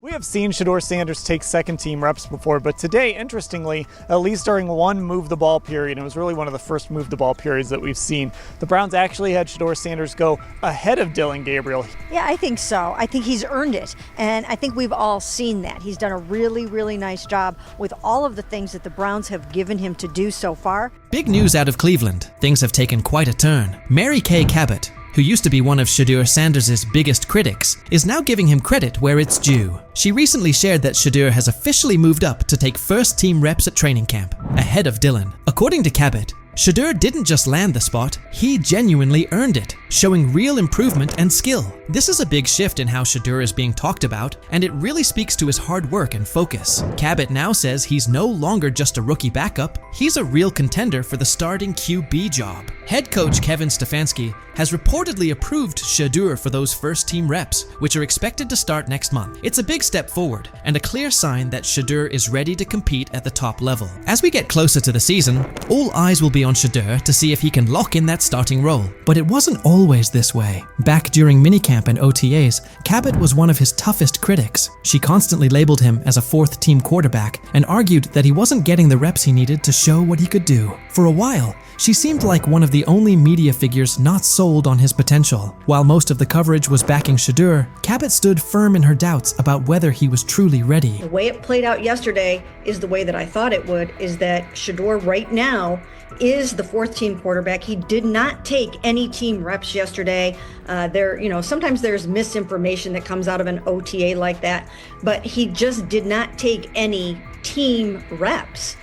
We have seen Shedeur Sanders take second-team reps before, but today, interestingly, at least during one move-the-ball period, and it was really one of the first move-the-ball periods that we've seen, the Browns actually had Shedeur Sanders go ahead of Dillon Gabriel. Yeah, I think so. I think he's earned it, and I think we've all seen that. He's done a really, really nice job with all of the things that the Browns have given him to do so far. Big news out of Cleveland. Things have taken quite a turn. Mary Kay Cabot, who used to be one of Shedeur Sanders' biggest critics, is now giving him credit where it's due. She recently shared that Shedeur has officially moved up to take first-team reps at training camp, ahead of Dillon. According to Cabot, Shedeur didn't just land the spot, he genuinely earned it, showing real improvement and skill. This is a big shift in how Shedeur is being talked about, and it really speaks to his hard work and focus. Cabot now says he's no longer just a rookie backup, he's a real contender for the starting QB job. Head coach Kevin Stefanski has reportedly approved Shedeur for those first-team reps, which are expected to start next month. It's a big step forward, and a clear sign that Shedeur is ready to compete at the top level. As we get closer to the season, all eyes will be on Shedeur to see if he can lock in that starting role. But it wasn't always this way. Back during minicamp and OTAs, Cabot was one of his toughest critics. She constantly labeled him as a fourth-team quarterback and argued that he wasn't getting the reps he needed to show what he could do. For a while, she seemed like one of the only media figures not sold on his potential. While most of the coverage was backing Shedeur, Cabot stood firm in her doubts about whether he was truly ready. The way it played out yesterday is the way that I thought it would, is that Shedeur right now is the fourth-team quarterback. He did not take any team reps yesterday. Sometimes there's misinformation that comes out of an OTA like that, but he just did not take any team reps.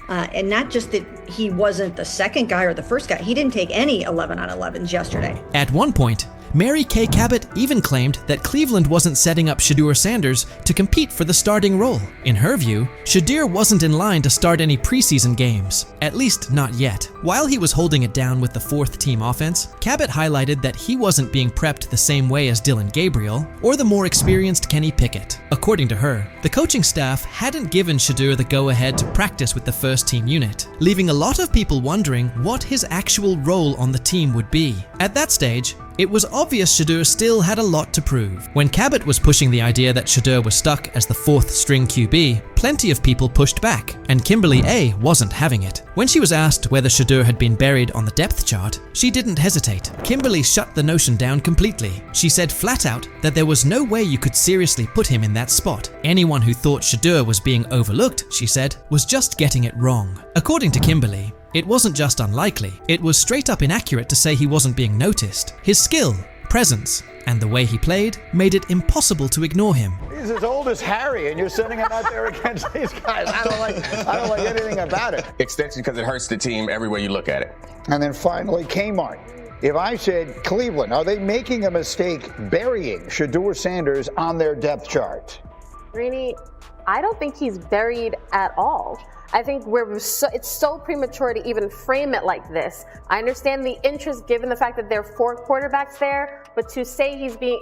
And not just that he wasn't the second guy or the first guy, he didn't take any 11-on-11s yesterday. At one point, Mary Kay Cabot even claimed that Cleveland wasn't setting up Shedeur Sanders to compete for the starting role. In her view, Shedeur wasn't in line to start any preseason games, at least not yet. While he was holding it down with the fourth-team offense, Cabot highlighted that he wasn't being prepped the same way as Dillon Gabriel or the more experienced Kenny Pickett. According to her, the coaching staff hadn't given Shedeur the go-ahead to practice with the first-team unit, leaving a lot of people wondering what his actual role on the team would be. At that stage, it was obvious Shedeur still had a lot to prove. When Cabot was pushing the idea that Shedeur was stuck as the fourth-string QB, plenty of people pushed back, and Kimberly A wasn't having it. When she was asked whether Shedeur had been buried on the depth chart, she didn't hesitate. Kimberly shut the notion down completely. She said flat out that there was no way you could seriously put him in that spot. Anyone who thought Shedeur was being overlooked, she said, was just getting it wrong. According to Kimberly, it wasn't just unlikely, it was straight up inaccurate to say he wasn't being noticed. His skill, presence, and the way he played made it impossible to ignore him. He's as old as Harry, and you're sending him out there against these guys. I don't like anything about it. Extension because it hurts the team every way you look at it. And then finally, Kmart. If I said Cleveland, are they making a mistake burying Shedeur Sanders on their depth chart? Rainey, I don't think he's buried at all. I think it's so premature to even frame it like this. I understand the interest given the fact that there are 4 quarterbacks there, but to say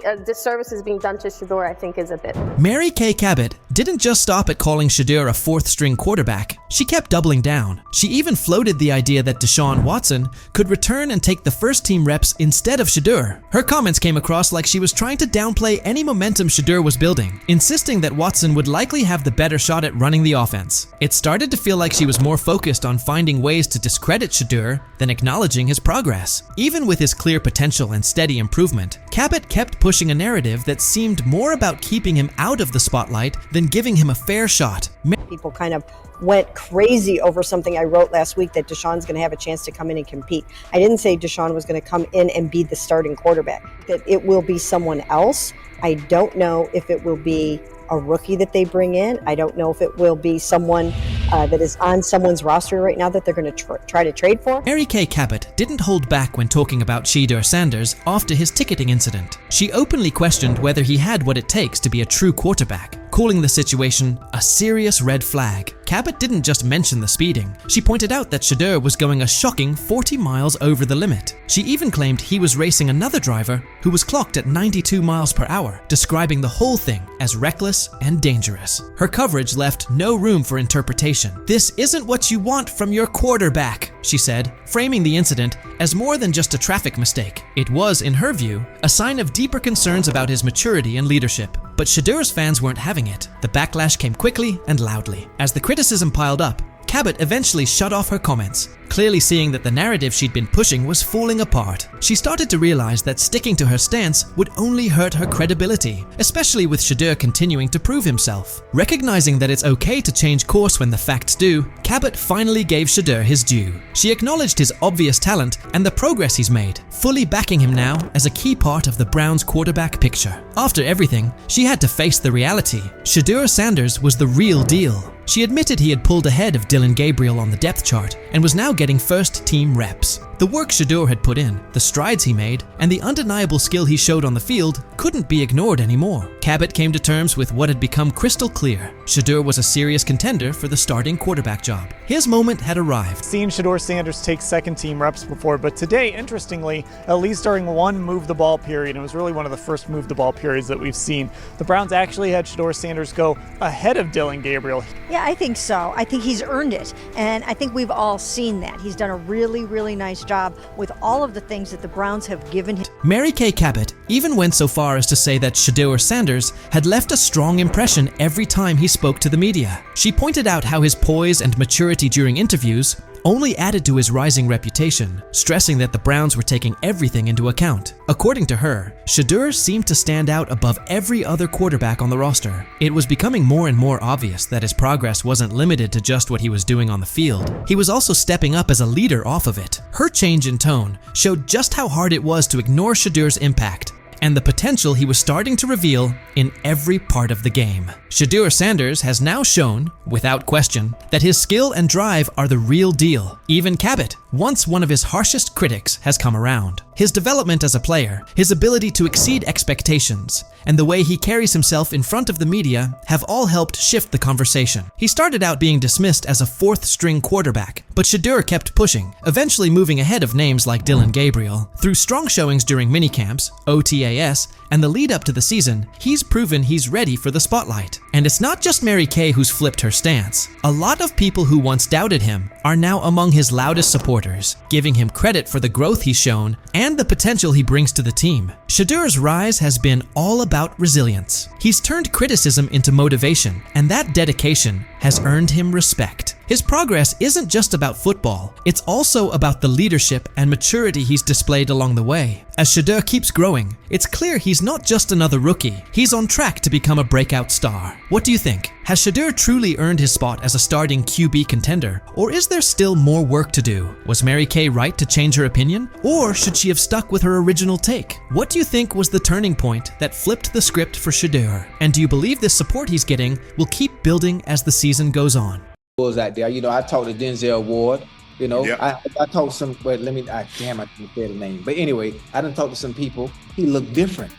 a disservice is being done to Shedeur, I think is a bit. Mary Kay Cabot didn't just stop at calling Shedeur a fourth-string quarterback. She kept doubling down. She even floated the idea that Deshaun Watson could return and take the first-team reps instead of Shedeur. Her comments came across like she was trying to downplay any momentum Shedeur was building, insisting that Watson would likely have the better shot at running the offense. It started to feel like she was more focused on finding ways to discredit Shedeur than acknowledging his progress. Even with his clear potential and steady improvement, Cabot kept pushing a narrative that seemed more about keeping him out of the spotlight than giving him a fair shot. People kind of went crazy over something I wrote last week, that Deshaun's going to have a chance to come in and compete. I didn't say Deshaun was going to come in and be the starting quarterback, that it will be someone else. I don't know if it will be a rookie that they bring in. I don't know if it will be someone that is on someone's roster right now that they're going to try to trade for. Mary Kay Cabot didn't hold back when talking about Shedeur Sanders after his ticketing incident. She openly questioned whether he had what it takes to be a true quarterback, calling the situation a serious red flag. Cabot didn't just mention the speeding. She pointed out that Shedeur was going a shocking 40 miles over the limit. She even claimed he was racing another driver who was clocked at 92 miles per hour, describing the whole thing as reckless and dangerous. Her coverage left no room for interpretation. "This isn't what you want from your quarterback," she said, framing the incident as more than just a traffic mistake. It was, in her view, a sign of deeper concerns about his maturity and leadership. But Shedeur's fans weren't having it. The backlash came quickly and loudly. As the criticism piled up, Cabot eventually shut off her comments, clearly seeing that the narrative she'd been pushing was falling apart. She started to realize that sticking to her stance would only hurt her credibility, especially with Shedeur continuing to prove himself. Recognizing that it's okay to change course when the facts do, Cabot finally gave Shedeur his due. She acknowledged his obvious talent and the progress he's made, fully backing him now as a key part of the Browns' quarterback picture. After everything, she had to face the reality. Shedeur Sanders was the real deal. She admitted he had pulled ahead of Dillon Gabriel on the depth chart and was now getting first-team reps. The work Shedeur had put in, the strides he made, and the undeniable skill he showed on the field couldn't be ignored anymore. Cabot came to terms with what had become crystal clear. Shedeur was a serious contender for the starting quarterback job. His moment had arrived. Seen Shedeur Sanders take second-team reps before, but today, interestingly, at least during one move-the-ball period, it was really one of the first move-the-ball periods that we've seen, the Browns actually had Shedeur Sanders go ahead of Dillon Gabriel. Yeah, I think so. I think he's earned it, and I think we've all seen that. He's done a really, really nice job with all of the things that the Browns have given him. Mary Kay Cabot even went so far as to say that Shedeur Sanders had left a strong impression every time he spoke to the media. She pointed out how his poise and maturity during interviews only added to his rising reputation, stressing that the Browns were taking everything into account. According to her, Shedeur seemed to stand out above every other quarterback on the roster. It was becoming more and more obvious that his progress wasn't limited to just what he was doing on the field. He was also stepping up as a leader off of it. Her change in tone showed just how hard it was to ignore Shedeur's impact and the potential he was starting to reveal in every part of the game. Shedeur Sanders has now shown, without question, that his skill and drive are the real deal. Even Cabot, once one of his harshest critics, has come around. His development as a player, his ability to exceed expectations, and the way he carries himself in front of the media have all helped shift the conversation. He started out being dismissed as a fourth-string quarterback, but Shedeur kept pushing, eventually moving ahead of names like Dillon Gabriel. Through strong showings during minicamps, OTAS, and the lead up to the season, he's proven he's ready for the spotlight. And it's not just Mary Kay who's flipped her stance. A lot of people who once doubted him are now among his loudest supporters, giving him credit for the growth he's shown and the potential he brings to the team. Shedeur's rise has been all about resilience. He's turned criticism into motivation, and that dedication has earned him respect. His progress isn't just about football, it's also about the leadership and maturity he's displayed along the way. As Shedeur keeps growing, it's clear he's not just another rookie, he's on track to become a breakout star. What do you think? Has Shedeur truly earned his spot as a starting QB contender, or is there still more work to do? Was Mary Kay right to change her opinion, or should she have stuck with her original take? What do you think was the turning point that flipped the script for Shedeur? And do you believe this support he's getting will keep building as the season goes on? Out there, I talked to Denzel Ward. Yep. I talked to some. Wait, I can't say the name. But anyway, I done talked to some people. He looked different.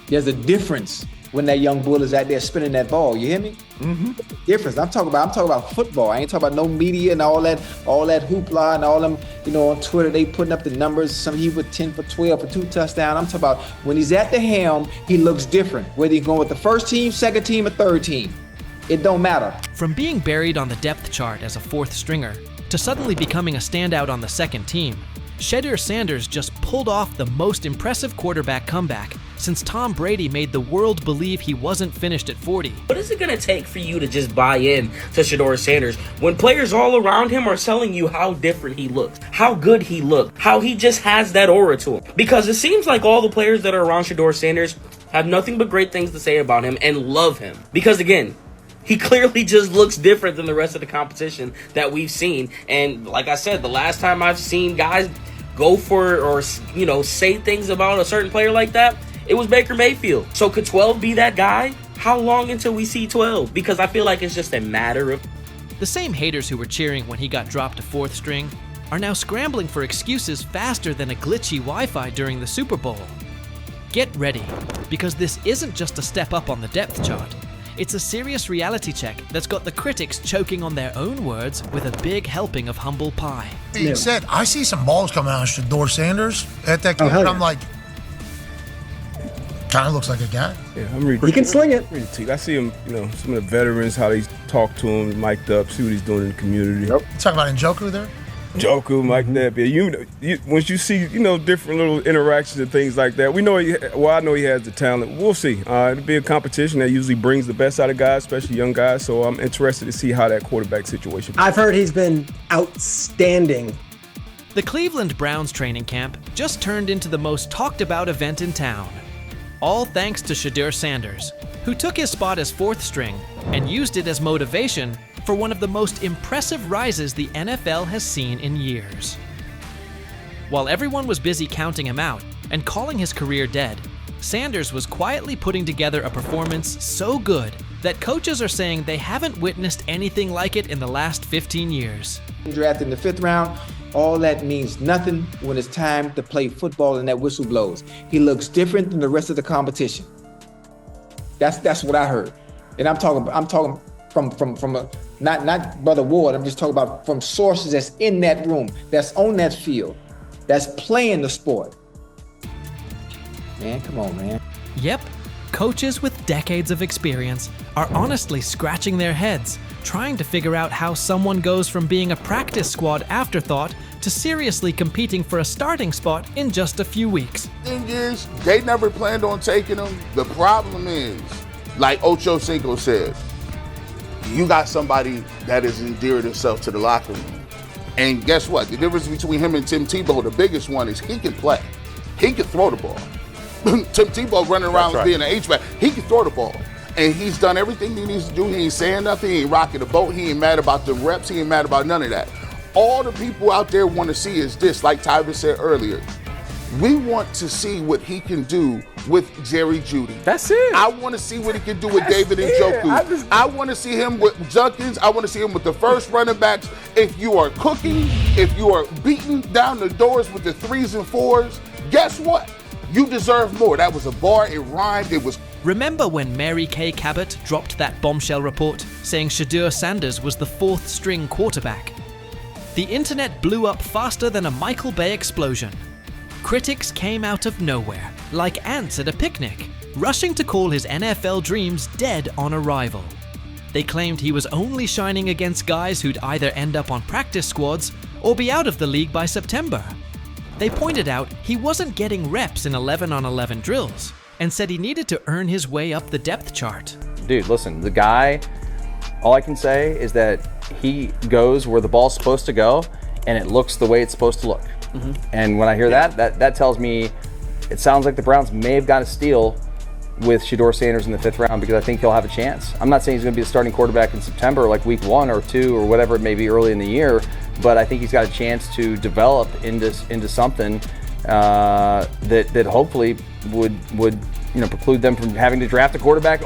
There's a difference when that young bull is out there spinning that ball. You hear me? Mm-hmm. Difference. I'm talking about football. I ain't talking about no media and all that hoopla and all them. On Twitter they putting up the numbers. Some he with 10 for 12 for 2 touchdowns. I'm talking about when he's at the helm, he looks different. Whether he's going with the first team, second team, or third team. It don't matter. From being buried on the depth chart as a fourth stringer to suddenly becoming a standout on the second team, Shedeur Sanders just pulled off the most impressive quarterback comeback since Tom Brady made the world believe he wasn't finished at 40. What is it going to take for you to just buy in to Shedeur Sanders when players all around him are telling you how different he looks, how good he looked, how he just has that aura to him? Because it seems like all the players that are around Shedeur Sanders have nothing but great things to say about him and love him. Because again, he clearly just looks different than the rest of the competition that we've seen. And like I said, the last time I've seen guys go for or say things about a certain player like that, it was Baker Mayfield. So could 12 be that guy? How long until we see 12? Because I feel like it's just a matter of... The same haters who were cheering when he got dropped to fourth string are now scrambling for excuses faster than a glitchy Wi-Fi during the Super Bowl. Get ready, because this isn't just a step up on the depth chart. It's a serious reality check that's got the critics choking on their own words with a big helping of humble pie. Being said, I see some balls coming out of Shedeur Sanders at that game, and I'm like, kind of looks like a guy. Yeah, I'm reading. He can sling it. I see him, some of the veterans, how they talk to him, mic'd up, see what he's doing in the community. Yep. You talking about Njoku there? Joker, Mike Napier. Once you see, different little interactions and things like that, I know he has the talent. We'll see. It'll be a competition that usually brings the best out of guys, especially young guys. So I'm interested to see how that quarterback situation. I've heard he's been outstanding. The Cleveland Browns training camp just turned into the most talked about event in town. All thanks to Shedeur Sanders, who took his spot as fourth string and used it as motivation for one of the most impressive rises the NFL has seen in years. While everyone was busy counting him out and calling his career dead, Sanders was quietly putting together a performance so good that coaches are saying they haven't witnessed anything like it in the last 15 years. Drafted in the 5th round, all that means nothing when it's time to play football and that whistle blows. He looks different than the rest of the competition. That's what I heard. And I'm talking from a, not Brother Ward, I'm just talking about from sources that's in that room, that's on that field, that's playing the sport. Man, come on, man. Yep, coaches with decades of experience are honestly scratching their heads, trying to figure out how someone goes from being a practice squad afterthought to seriously competing for a starting spot in just a few weeks. Thing is, they never planned on taking him. The problem is, like Ocho Cinco said, you got somebody that has endeared himself to the locker room. And guess what? The difference between him and Tim Tebow, the biggest one, is he can play. He can throw the ball. Tim Tebow running around being an H-back, he can throw the ball. And he's done everything he needs to do. He ain't saying nothing. He ain't rocking the boat. He ain't mad about the reps. He ain't mad about none of that. All the people out there want to see is this, like Tyler said earlier. We want to see what he can do with Jerry Jeudy. That's it. I want to see what he can do with David Njoku. I want to see him with Junkins. I want to see him with the first running backs. If you are cooking, if you are beating down the doors with the 3s and 4s, guess what? You deserve more. That was a bar. It rhymed. It was. Remember when Mary Kay Cabot dropped that bombshell report saying Shedeur Sanders was the 4th string quarterback? The internet blew up faster than a Michael Bay explosion. Critics came out of nowhere, like ants at a picnic, rushing to call his NFL dreams dead on arrival. They claimed he was only shining against guys who'd either end up on practice squads or be out of the league by September. They pointed out he wasn't getting reps in 11-on-11 drills and said he needed to earn his way up the depth chart. Dude, listen, the guy, all I can say is that he goes where the ball's supposed to go and it looks the way it's supposed to look. Mm-hmm. And when I hear that tells me it sounds like the Browns may have got a steal with Shedeur Sanders in the 5th round, because I think he'll have a chance. I'm not saying he's going to be the starting quarterback in September, like week 1 or 2 or whatever it may be early in the year, but I think he's got a chance to develop into something that hopefully would preclude them from having to draft a quarterback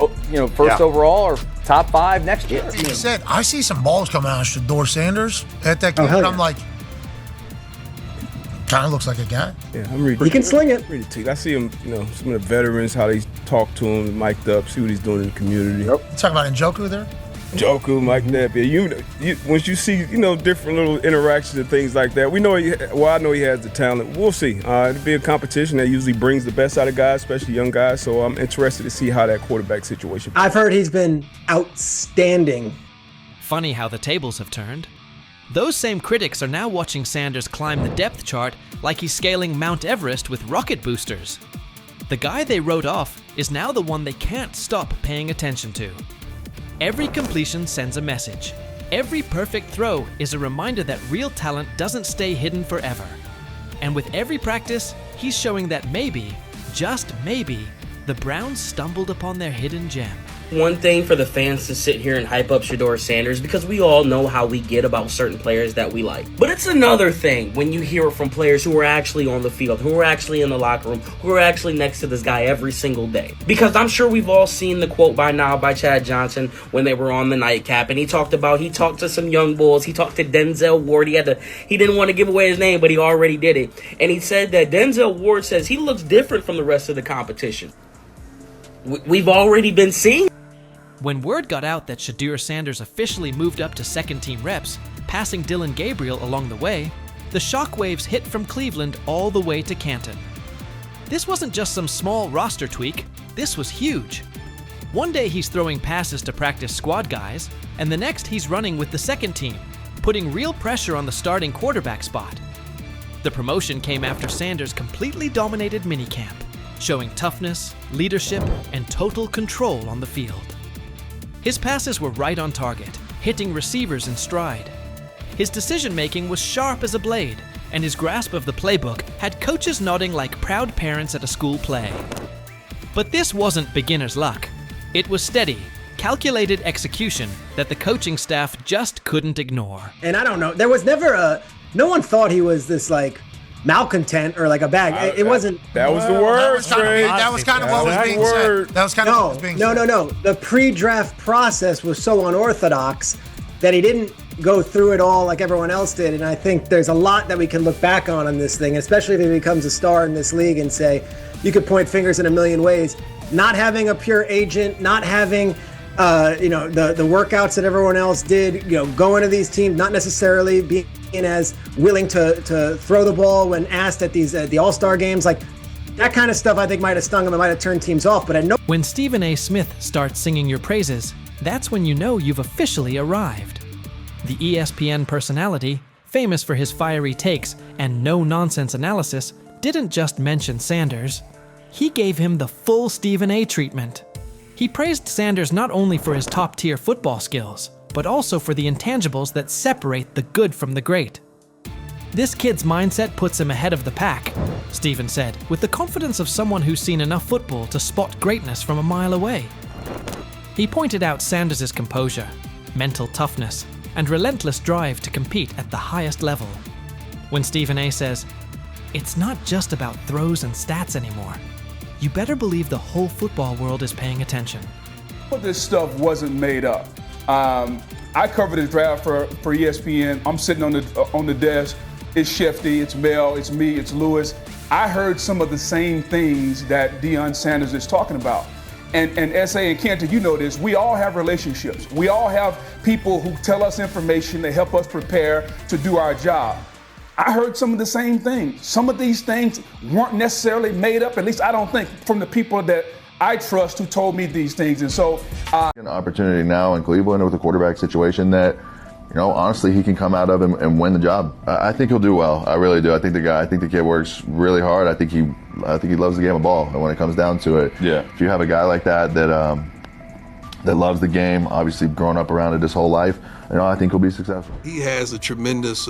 first overall or top 5 next year. He said, I see some balls coming out of Shedeur Sanders at that game, and I'm like, kind of looks like a guy. Yeah, I'm reading. He can sling it. I see him, some of the veterans, how they talk to him, mic'd up, see what he's doing in the community. Yep. You talking about Njoku there? Joker, Mike Napier. Once you see, different little interactions and things like that, I know he has the talent. We'll see. It'll be a competition that usually brings the best out of guys, especially young guys. So I'm interested to see how that quarterback situation. I've heard he's been outstanding. Funny how the tables have turned. Those same critics are now watching Sanders climb the depth chart like he's scaling Mount Everest with rocket boosters. The guy they wrote off is now the one they can't stop paying attention to. Every completion sends a message. Every perfect throw is a reminder that real talent doesn't stay hidden forever. And with every practice, he's showing that maybe, just maybe, the Browns stumbled upon their hidden gem. One thing for the fans to sit here and hype up Shedeur Sanders, because we all know how we get about certain players that we like. But it's another thing when you hear it from players who are actually on the field, who are actually in the locker room, who are actually next to this guy every single day. Because I'm sure we've all seen the quote by now by Chad Johnson when they were on the nightcap, and he talked to some young bulls. He talked to Denzel Ward. He didn't want to give away his name, but he already did it. And he said that Denzel Ward says he looks different from the rest of the competition. We've already been seeing. When word got out that Shedeur Sanders officially moved up to second-team reps, passing Dillon Gabriel along the way, the shockwaves hit from Cleveland all the way to Canton. This wasn't just some small roster tweak, this was huge. One day he's throwing passes to practice squad guys, and the next he's running with the second team. putting real pressure on the starting quarterback spot. The promotion came after Sanders completely dominated minicamp, showing toughness, leadership, and total control on the field. His passes were right on target, hitting receivers in stride. His decision-making was sharp as a blade, and his grasp of the playbook had coaches nodding like proud parents at a school play. But this wasn't beginner's luck. It was steady, calculated execution that the coaching staff just couldn't ignore. And I don't know, there was never no one thought he was this like malcontent or like a bag. It wasn't. That was the word, That was kind of what was being said. That was kind of what was being said. No. The pre-draft process was so unorthodox that he didn't go through it all like everyone else did. And I think there's a lot that we can look back on this thing, especially if he becomes a star in this league and say, you could point fingers in a million ways. Not having a pure agent, not having the workouts that everyone else did, going to these teams, not necessarily being as willing to throw the ball when asked at the All-Star games, like that kind of stuff I think might have stung him and might have turned teams off. But when Stephen A. Smith starts singing your praises, that's when you know you've officially arrived. The ESPN personality, famous for his fiery takes and no-nonsense analysis, didn't just mention Sanders. He gave him the full Stephen A. treatment. He praised Sanders not only for his top-tier football skills, but also for the intangibles that separate the good from the great. This kid's mindset puts him ahead of the pack, Stephen said, with the confidence of someone who's seen enough football to spot greatness from a mile away. He pointed out Sanders' composure, mental toughness, and relentless drive to compete at the highest level. When Stephen A. says, "It's not just about throws and stats anymore. You better believe the whole football world is paying attention." But this stuff wasn't made up. I covered the draft for ESPN. I'm sitting on the desk. It's Shefty, it's Mel, it's me, it's Lewis. I heard some of the same things that Deion Sanders is talking about. And S.A. and Kenton, you know this, we all have relationships. We all have people who tell us information, they help us prepare to do our job. I heard some of the same things. Some of these things weren't necessarily made up, at least I don't think, from the people that I trust who told me these things. And so an opportunity now in Cleveland with a quarterback situation that, honestly, he can come out of and win the job. I think he'll do well. I really do. I think the kid works really hard. I think he loves the game of ball. And when it comes down to it, if you have a guy like that loves the game, obviously grown up around it his whole life, I think he'll be successful. He has a tremendous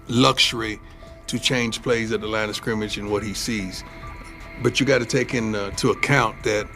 luxury to change plays at the line of scrimmage and what he sees. But you got to take into account that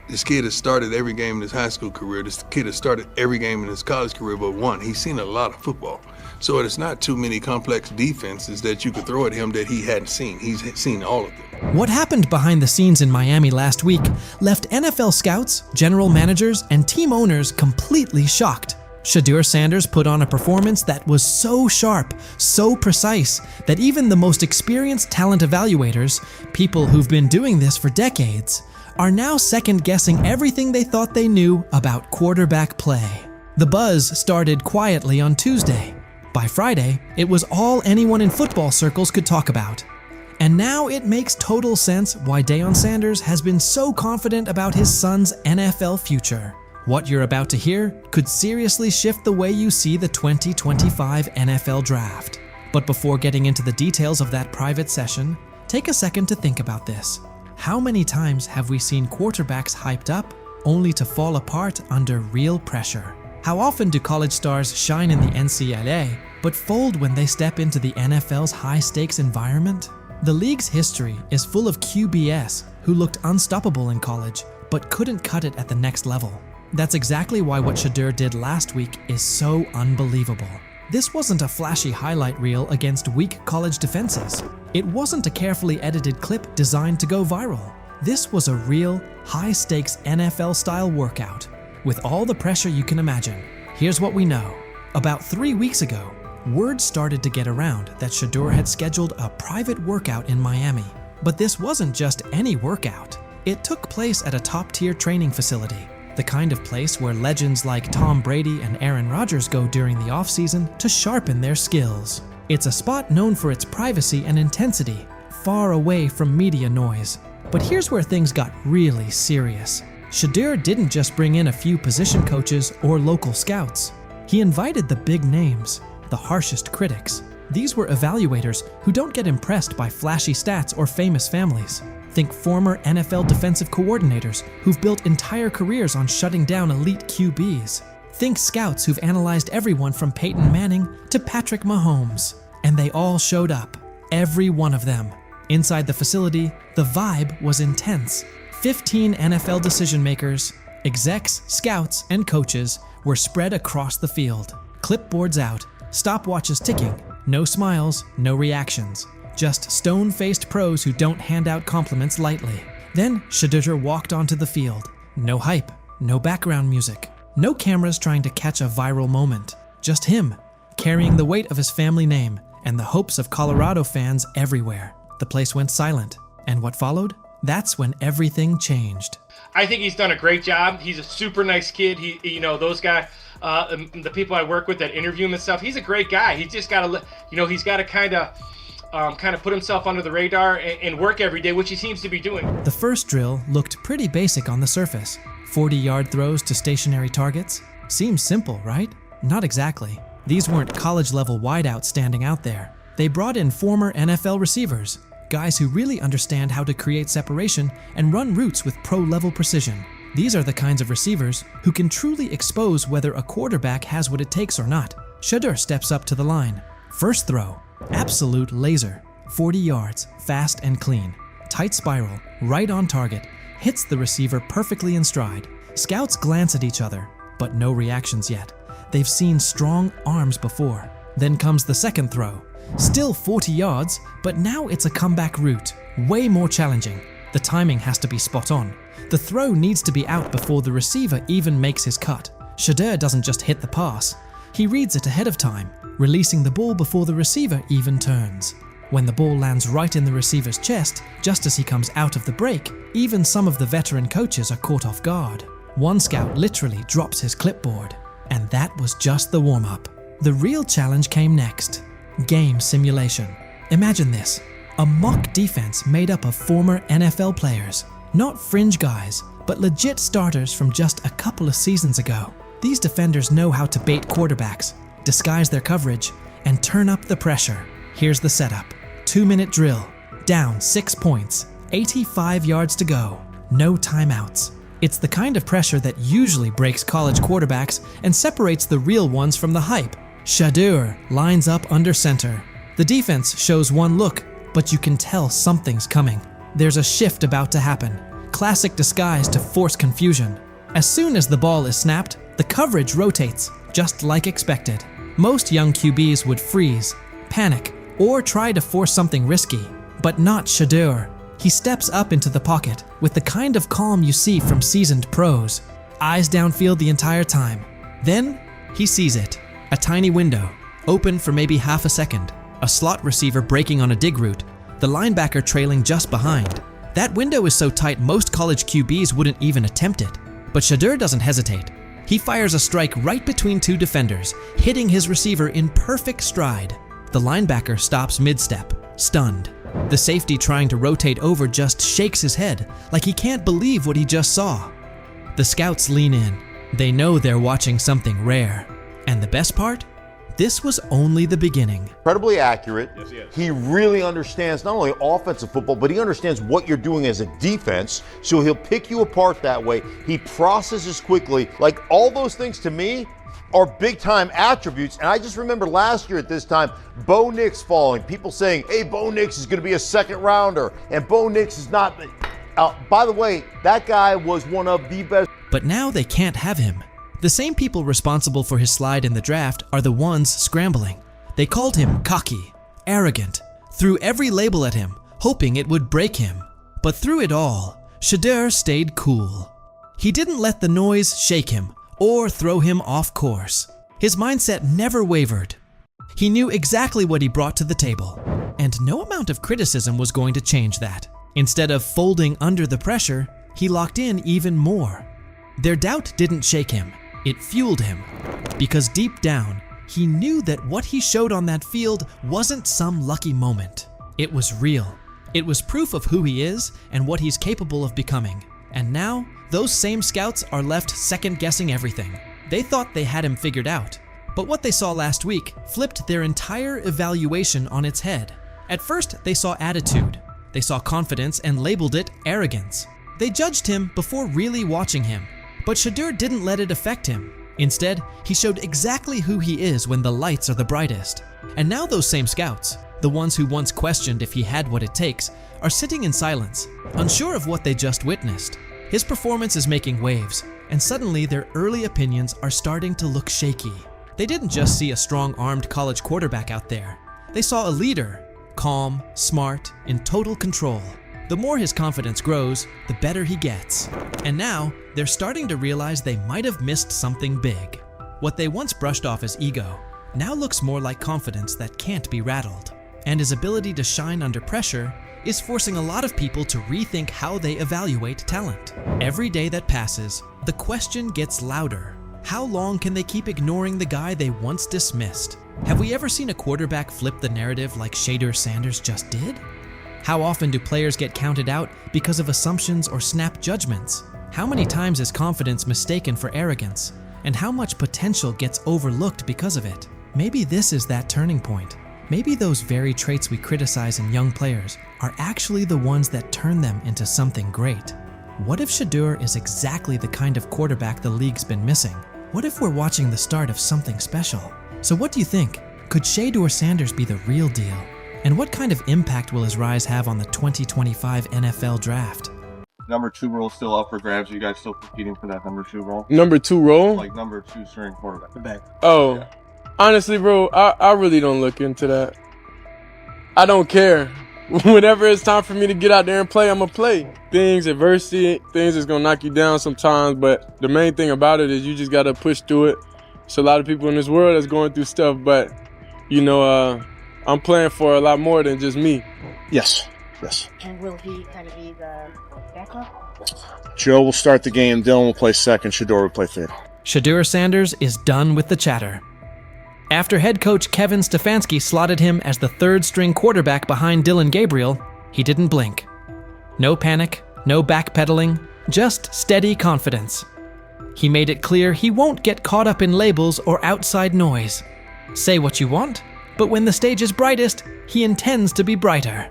this kid has started every game in his high school career. This kid has started every game in his college career but one. He's seen a lot of football. So it's not too many complex defenses that you could throw at him that he hadn't seen. He's seen all of them. What happened behind the scenes in Miami last week left NFL scouts, general managers, and team owners completely shocked. Shedeur Sanders put on a performance that was so sharp, so precise, that even the most experienced talent evaluators, people who've been doing this for decades, are now second-guessing everything they thought they knew about quarterback play. The buzz started quietly on Tuesday. By Friday, it was all anyone in football circles could talk about. And now it makes total sense why Deion Sanders has been so confident about his son's NFL future. What you're about to hear could seriously shift the way you see the 2025 NFL Draft. But before getting into the details of that private session, take a second to think about this. How many times have we seen quarterbacks hyped up only to fall apart under real pressure? How often do college stars shine in the NCAA but fold when they step into the NFL's high-stakes environment? The league's history is full of QBS who looked unstoppable in college but couldn't cut it at the next level. That's exactly why what Shedeur did last week is so unbelievable. This wasn't a flashy highlight reel against weak college defenses. It wasn't a carefully edited clip designed to go viral. This was a real, high-stakes NFL-style workout, with all the pressure you can imagine. Here's what we know. About 3 weeks ago, word started to get around that Shedeur had scheduled a private workout in Miami. But this wasn't just any workout. It took place at a top-tier training facility, the kind of place where legends like Tom Brady and Aaron Rodgers go during the offseason to sharpen their skills. It's a spot known for its privacy and intensity, far away from media noise. But here's where things got really serious. Shedeur didn't just bring in a few position coaches or local scouts. He invited the big names, the harshest critics. These were evaluators who don't get impressed by flashy stats or famous families. Think former NFL defensive coordinators who've built entire careers on shutting down elite QBs. Think scouts who've analyzed everyone from Peyton Manning to Patrick Mahomes. And they all showed up. Every one of them. Inside the facility, the vibe was intense. 15 NFL decision makers, execs, scouts, and coaches were spread across the field. Clipboards out, stopwatches ticking, no smiles, no reactions. Just stone-faced pros who don't hand out compliments lightly. Then Shedeur walked onto the field. No hype, no background music, no cameras trying to catch a viral moment. Just him, carrying the weight of his family name and the hopes of Colorado fans everywhere. The place went silent. And what followed? That's when everything changed. I think he's done a great job. He's a super nice kid. Those guys, the people I work with that interview him and stuff, he's a great guy. He's just got to, he's got to kind of put himself under the radar and work every day, which he seems to be doing. The first drill looked pretty basic on the surface. 40-yard throws to stationary targets. Seems simple, right? Not exactly. These weren't college-level wideouts standing out there. They brought in former NFL receivers, guys who really understand how to create separation and run routes with pro-level precision. These are the kinds of receivers who can truly expose whether a quarterback has what it takes or not. Shedeur steps up to the line. First throw, absolute laser. 40 yards, fast and clean. Tight spiral, right on target. Hits the receiver perfectly in stride. Scouts glance at each other, but no reactions yet. They've seen strong arms before. Then comes the second throw. Still 40 yards, but now it's a comeback route. Way more challenging. The timing has to be spot on. The throw needs to be out before the receiver even makes his cut. Shedeur doesn't just hit the pass. He reads it ahead of time, releasing the ball before the receiver even turns. When the ball lands right in the receiver's chest, just as he comes out of the break, even some of the veteran coaches are caught off guard. One scout literally drops his clipboard. And that was just the warm-up. The real challenge came next. Game simulation. Imagine this. A mock defense made up of former NFL players. Not fringe guys, but legit starters from just a couple of seasons ago. These defenders know how to bait quarterbacks, disguise their coverage, and turn up the pressure. Here's the setup. 2-minute drill. Down 6 points. 85 yards to go. No timeouts. It's the kind of pressure that usually breaks college quarterbacks and separates the real ones from the hype. Shedeur lines up under center. The defense shows one look, but you can tell something's coming. There's a shift about to happen. Classic disguise to force confusion. As soon as the ball is snapped, the coverage rotates, just like expected. Most young QBs would freeze, panic, or try to force something risky, but not Shedeur. He steps up into the pocket with the kind of calm you see from seasoned pros. Eyes downfield the entire time. Then, he sees it. A tiny window, open for maybe half a second. A slot receiver breaking on a dig route. The linebacker trailing just behind. That window is so tight most college QBs wouldn't even attempt it. But Shedeur doesn't hesitate. He fires a strike right between two defenders, hitting his receiver in perfect stride. The linebacker stops mid-step, stunned. The safety trying to rotate over just shakes his head, like he can't believe what he just saw. The scouts lean in. They know they're watching something rare. And the best part? This was only the beginning. Incredibly accurate. Yes, he really understands not only offensive football, but he understands what you're doing as a defense, so he'll pick you apart that way. He processes quickly. Like, all those things to me are big-time attributes. And I just remember last year at this time, Bo Nix falling. People saying, hey, Bo Nix is going to be a second-rounder, and Bo Nix is not. By the way, that guy was one of the best. But now they can't have him. The same people responsible for his slide in the draft are the ones scrambling. They called him cocky, arrogant, threw every label at him, hoping it would break him. But through it all, Shedeur stayed cool. He didn't let the noise shake him or throw him off course. His mindset never wavered. He knew exactly what he brought to the table, and no amount of criticism was going to change that. Instead of folding under the pressure, he locked in even more. Their doubt didn't shake him. It fueled him, because deep down, he knew that what he showed on that field wasn't some lucky moment. It was real. It was proof of who he is and what he's capable of becoming. And now, those same scouts are left second-guessing everything. They thought they had him figured out, But what they saw last week flipped their entire evaluation on its head. At first, they saw attitude. They saw confidence and labeled it arrogance. They judged him before really watching him. But Shedeur didn't let it affect him. Instead, he showed exactly who he is when the lights are the brightest. And now those same scouts, the ones who once questioned if he had what it takes, are sitting in silence, unsure of what they just witnessed. His performance is making waves, and suddenly their early opinions are starting to look shaky. They didn't just see a strong-armed college quarterback out there. They saw a leader, calm, smart, in total control. The more his confidence grows, the better he gets. And now, they're starting to realize they might have missed something big. What they once brushed off as ego now looks more like confidence that can't be rattled. And his ability to shine under pressure is forcing a lot of people to rethink how they evaluate talent. Every day that passes, the question gets louder. How long can they keep ignoring the guy they once dismissed? Have we ever seen a quarterback flip the narrative like Shedeur Sanders just did? How often do players get counted out because of assumptions or snap judgments? How many times is confidence mistaken for arrogance? And how much potential gets overlooked because of it? Maybe this is that turning point. Maybe those very traits we criticize in young players are actually the ones that turn them into something great. What if Shedeur is exactly the kind of quarterback the league's been missing? What if we're watching the start of something special? So what do you think? Could Shedeur Sanders be the real deal? And what kind of impact will his rise have on the 2025 NFL draft? Number 2 role still up for grabs. Are you guys still competing for that number 2 role? Number 2 role? Like number 2 string quarterback. Oh, Yeah. honestly, bro, I really don't look into that. I don't care. Whenever it's time for me to get out there and play, I'm going to play. Adversity, things is going to knock you down sometimes, but the main thing about it is you just got to push through it. There's a lot of people in this world that's going through stuff, but, I'm playing for a lot more than just me. Yes. And will he kind of be the backup? Joe will start the game. Dylan will play second. Shedeur will play third. Shedeur Sanders is done with the chatter. After head coach Kevin Stefanski slotted him as the third-string quarterback behind Dylan Gabriel, he didn't blink. No panic, no backpedaling, just steady confidence. He made it clear he won't get caught up in labels or outside noise. Say what you want, but when the stage is brightest, he intends to be brighter.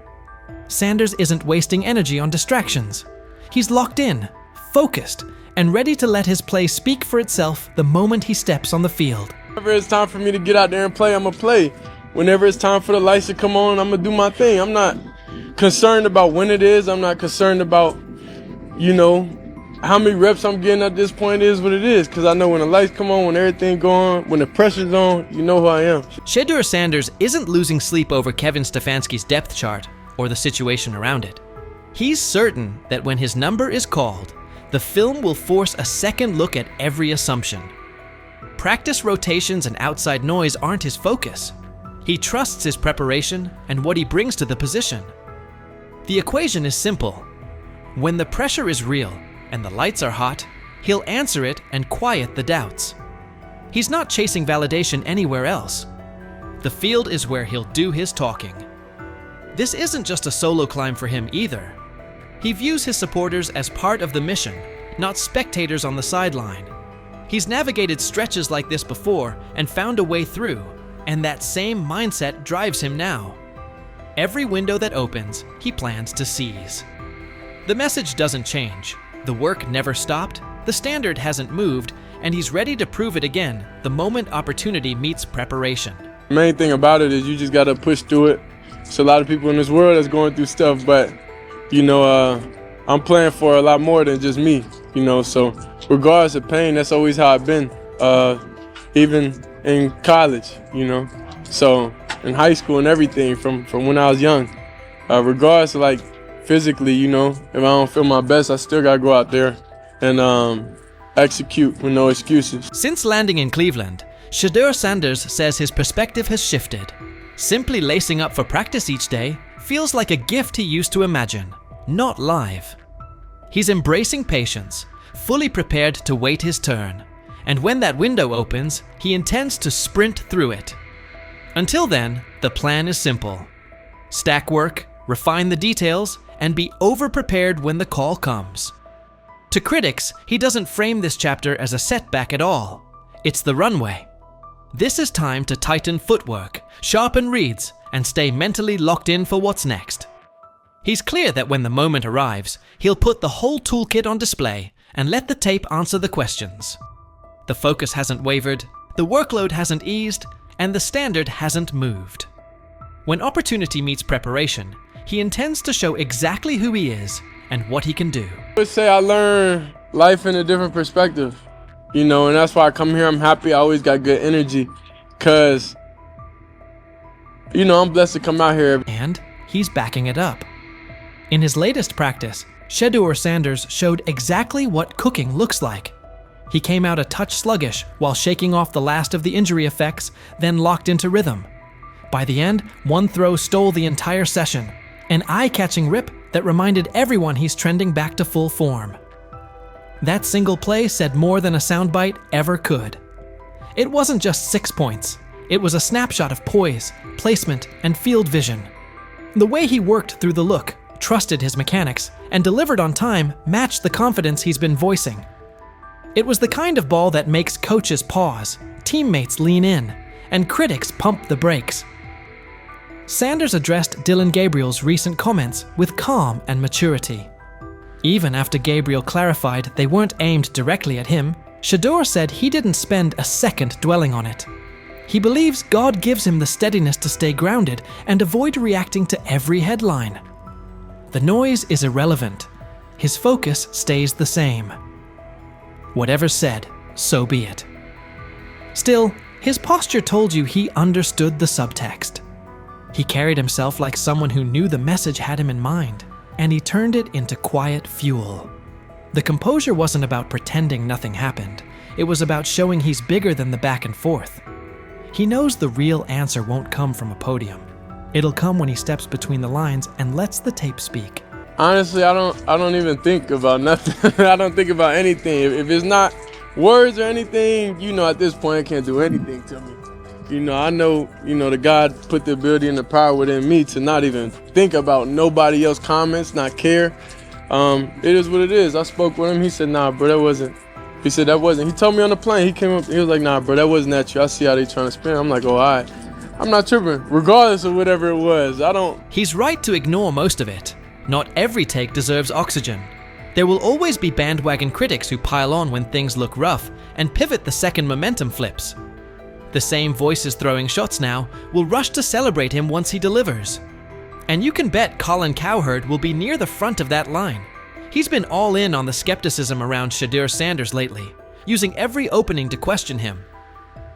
Sanders isn't wasting energy on distractions. He's locked in, focused, and ready to let his play speak for itself the moment he steps on the field. Whenever it's time for me to get out there and play, I'm going to play. Whenever it's time for the lights to come on, I'm going to do my thing. I'm not concerned about when it is. I'm not concerned about, how many reps I'm getting at this point is what it is. Because I know when the lights come on, when everything go on, when the pressure's on, you know who I am. Shedeur Sanders isn't losing sleep over Kevin Stefanski's depth chart or the situation around it. He's certain that when his number is called, the film will force a second look at every assumption. Practice rotations and outside noise aren't his focus. He trusts his preparation and what he brings to the position. The equation is simple. When the pressure is real and the lights are hot, he'll answer it and quiet the doubts. He's not chasing validation anywhere else. The field is where he'll do his talking. This isn't just a solo climb for him either. He views his supporters as part of the mission, not spectators on the sideline. He's navigated stretches like this before and found a way through, and that same mindset drives him now. Every window that opens, he plans to seize. The message doesn't change. The work never stopped, the standard hasn't moved, and he's ready to prove it again the moment opportunity meets preparation. The main thing about it is you just got to push through it. There's a lot of people in this world that's going through stuff, but, I'm playing for a lot more than just me, so regardless of pain, that's always how I've been, even in college, so in high school and everything from when I was young. Regardless of physically, if I don't feel my best, I still got to go out there and execute with no excuses. Since landing in Cleveland, Shedeur Sanders says his perspective has shifted. Simply lacing up for practice each day feels like a gift he used to imagine, not live. He's embracing patience, fully prepared to wait his turn, and when that window opens, he intends to sprint through it. Until then, the plan is simple. Stack work, refine the details, and be over-prepared when the call comes. To critics, he doesn't frame this chapter as a setback at all. It's the runway. This is time to tighten footwork, sharpen reads, and stay mentally locked in for what's next. He's clear that when the moment arrives, he'll put the whole toolkit on display and let the tape answer the questions. The focus hasn't wavered, the workload hasn't eased, and the standard hasn't moved. When opportunity meets preparation, he intends to show exactly who he is and what he can do. I would say I learned life in a different perspective, and that's why I come here. I'm happy. I always got good energy because, I'm blessed to come out here. And he's backing it up. In his latest practice, Shedeur Sanders showed exactly what cooking looks like. He came out a touch sluggish while shaking off the last of the injury effects, then locked into rhythm. By the end, one throw stole the entire session, an eye-catching rip that reminded everyone he's trending back to full form. That single play said more than a soundbite ever could. It wasn't just 6 points. It was a snapshot of poise, placement, and field vision. The way he worked through the look, trusted his mechanics, and delivered on time matched the confidence he's been voicing. It was the kind of ball that makes coaches pause, teammates lean in, and critics pump the brakes. Sanders addressed Dylan Gabriel's recent comments with calm and maturity. Even after Gabriel clarified they weren't aimed directly at him, Shedeur said he didn't spend a second dwelling on it. He believes God gives him the steadiness to stay grounded and avoid reacting to every headline. The noise is irrelevant. His focus stays the same. Whatever's said, so be it. Still, his posture told you he understood the subtext. He carried himself like someone who knew the message had him in mind, and he turned it into quiet fuel. The composure wasn't about pretending nothing happened. It was about showing he's bigger than the back and forth. He knows the real answer won't come from a podium. It'll come when he steps between the lines and lets the tape speak. Honestly, I don't even think about nothing. I don't think about anything. If it's not words or anything, at this point, it can't do anything to me. I know, the God put the ability and the power within me to not even think about nobody else's comments, not care. It is what it is. I spoke with him. He said, nah, bro, that wasn't. He said, that wasn't. He told me on the plane. He came up. He was like, nah, bro, that wasn't at you. I see how they trying to spin. I'm like, oh, all right. I'm not tripping, regardless of whatever it was. He's right to ignore most of it. Not every take deserves oxygen. There will always be bandwagon critics who pile on when things look rough and pivot the second momentum flips. The same voices throwing shots now will rush to celebrate him once he delivers. And you can bet Colin Cowherd will be near the front of that line. He's been all in on the skepticism around Shedeur Sanders lately, using every opening to question him.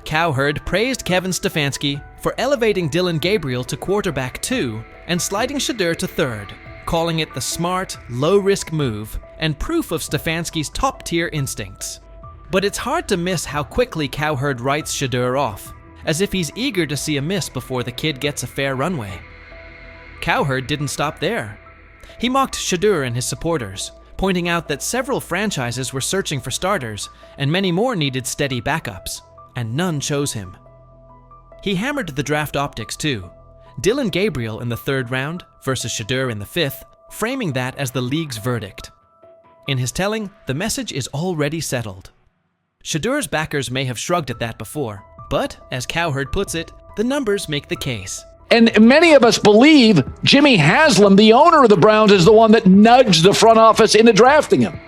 Cowherd praised Kevin Stefanski for elevating Dylan Gabriel to quarterback 2 and sliding Shedeur to 3rd, calling it the smart, low-risk move and proof of Stefanski's top-tier instincts. But it's hard to miss how quickly Cowherd writes Shedeur off, as if he's eager to see a miss before the kid gets a fair runway. Cowherd didn't stop there. He mocked Shedeur and his supporters, pointing out that several franchises were searching for starters and many more needed steady backups, and none chose him. He hammered the draft optics too. Dylan Gabriel in the 3rd round versus Shedeur in the 5th, framing that as the league's verdict. In his telling, the message is already settled. Shedeur's backers may have shrugged at that before, but, as Cowherd puts it, the numbers make the case. And many of us believe Jimmy Haslam, the owner of the Browns, is the one that nudged the front office into drafting him.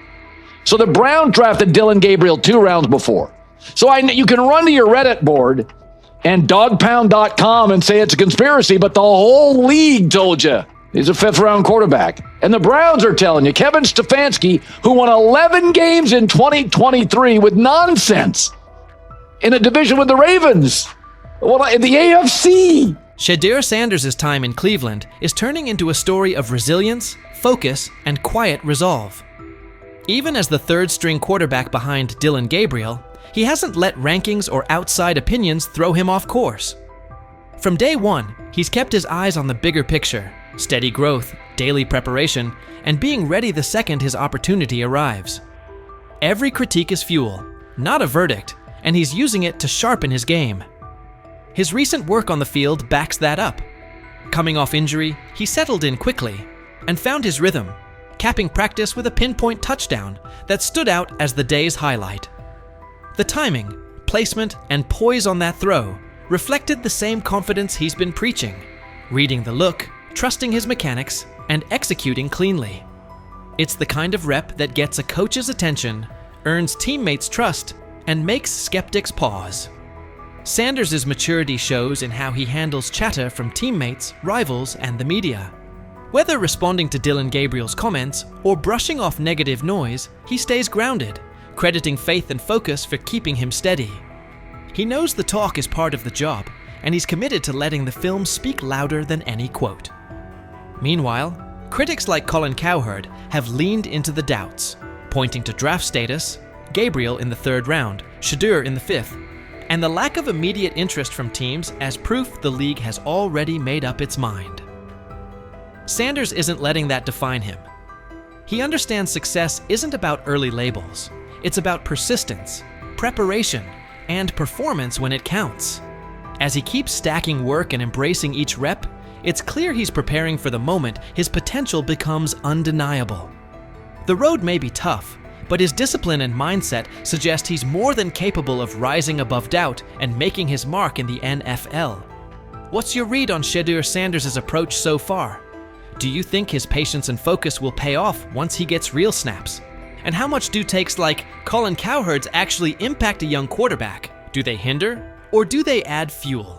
So the Browns drafted Dylan Gabriel 2 rounds before. So you can run to your Reddit board and dogpound.com and say it's a conspiracy, but the whole league told you he's a 5th-round quarterback. And the Browns are telling you, Kevin Stefanski, who won 11 games in 2023 with nonsense in a division with the Ravens, in the AFC. Shedeur Sanders' time in Cleveland is turning into a story of resilience, focus, and quiet resolve. Even as the 3rd-string quarterback behind Dylan Gabriel, he hasn't let rankings or outside opinions throw him off course. From day one, he's kept his eyes on the bigger picture, steady growth, daily preparation, and being ready the second his opportunity arrives. Every critique is fuel, not a verdict, and he's using it to sharpen his game. His recent work on the field backs that up. Coming off injury, he settled in quickly and found his rhythm, capping practice with a pinpoint touchdown that stood out as the day's highlight. The timing, placement, and poise on that throw reflected the same confidence he's been preaching, reading the look, trusting his mechanics, and executing cleanly. It's the kind of rep that gets a coach's attention, earns teammates' trust, and makes skeptics pause. Sanders' maturity shows in how he handles chatter from teammates, rivals, and the media. Whether responding to Dillon Gabriel's comments or brushing off negative noise, he stays grounded, crediting faith and focus for keeping him steady. He knows the talk is part of the job, and he's committed to letting the film speak louder than any quote. Meanwhile, critics like Colin Cowherd have leaned into the doubts, pointing to draft status, Gabriel in the 3rd round, Shedeur in the 5th, and the lack of immediate interest from teams as proof the league has already made up its mind. Sanders isn't letting that define him. He understands success isn't about early labels. It's about persistence, preparation, and performance when it counts. As he keeps stacking work and embracing each rep, it's clear he's preparing for the moment his potential becomes undeniable. The road may be tough, but his discipline and mindset suggest he's more than capable of rising above doubt and making his mark in the NFL. What's your read on Shedeur Sanders' approach so far? Do you think his patience and focus will pay off once he gets real snaps? And how much do takes like Colin Cowherd's actually impact a young quarterback? Do they hinder, or do they add fuel?